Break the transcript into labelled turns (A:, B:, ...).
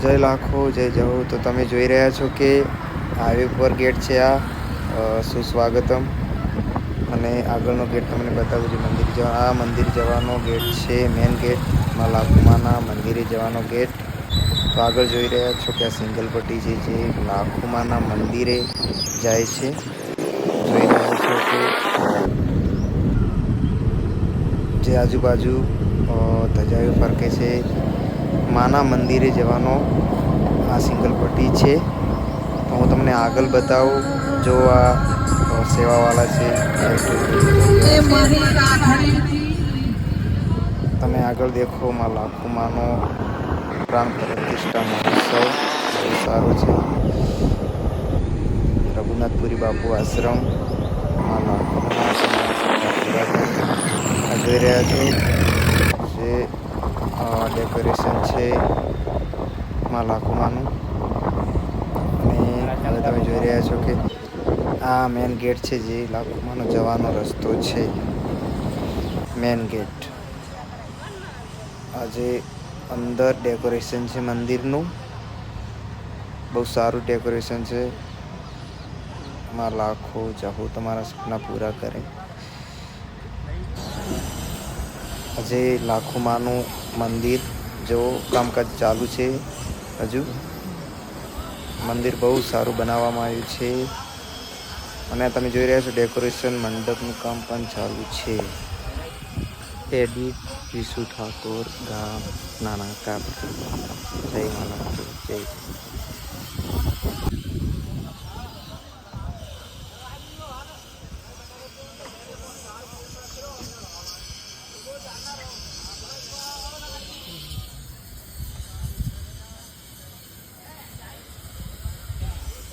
A: જય લાખો જય જહો. તો તમે જોઈ રહ્યા છો કે હાઈવે પર ગેટ છે આ સુસ્વાગતમ. અને આગળનો ગેટ તમને બતાવું છું. મંદિર જવા આ મંદિર જવાનો ગેટ છે. મેન ગેટ માં લાખુમાના મંદિરે જવાનો ગેટ. તો આગળ જોઈ રહ્યા છો કે આ સિંગલ પટ્ટી છે જે લાખુમાના મંદિરે જાય છે. જોઈ રહ્યા છો કે જે આજુબાજુ ધજાવી ફરકે છે. માના મંદિરે જવાનો આ સિંગલ પટ્ટી છે. તો હું તમને આગળ બતાવું. જો આ સેવાવાળા છે તમે આગળ દેખો. માં લાખુમાનો પ્રાણ પ્રતિષ્ઠા મહોત્સવ બહુ સારો છે. રઘુનાથપુરી બાપુ આશ્રમ માં લાખુમાના સપના પૂરા કરે. આ જોઈ રહ્યા છો જે ડેકોરેશન છે માં લાખુમાનું. અને હવે તમે જોઈ રહ્યા છો કે આ મેન ગેટ છે જે લાખુમાનો જવાનો રસ્તો છે. મેન ગેટ આજે અંદર ડેકોરેશન છે મંદિરનું. બહુ સારું ડેકોરેશન છે. માં લાખો ચાહો તમારા સપના પૂરા કરે. આજે લાખુમાનું મંદિર જો કામકાજ ચાલુ છે. હજુ મંદિર બહુ સારું બનાવવામાં આવ્યું છે. અને તમે જોઈ રહ્યા છો ડેકોરેશન મંડપનું કામ પણ ચાલુ છે. એડિટ વિશુ ઠાકોર ગામ નાના કાપરા. જય માં લાખો જય.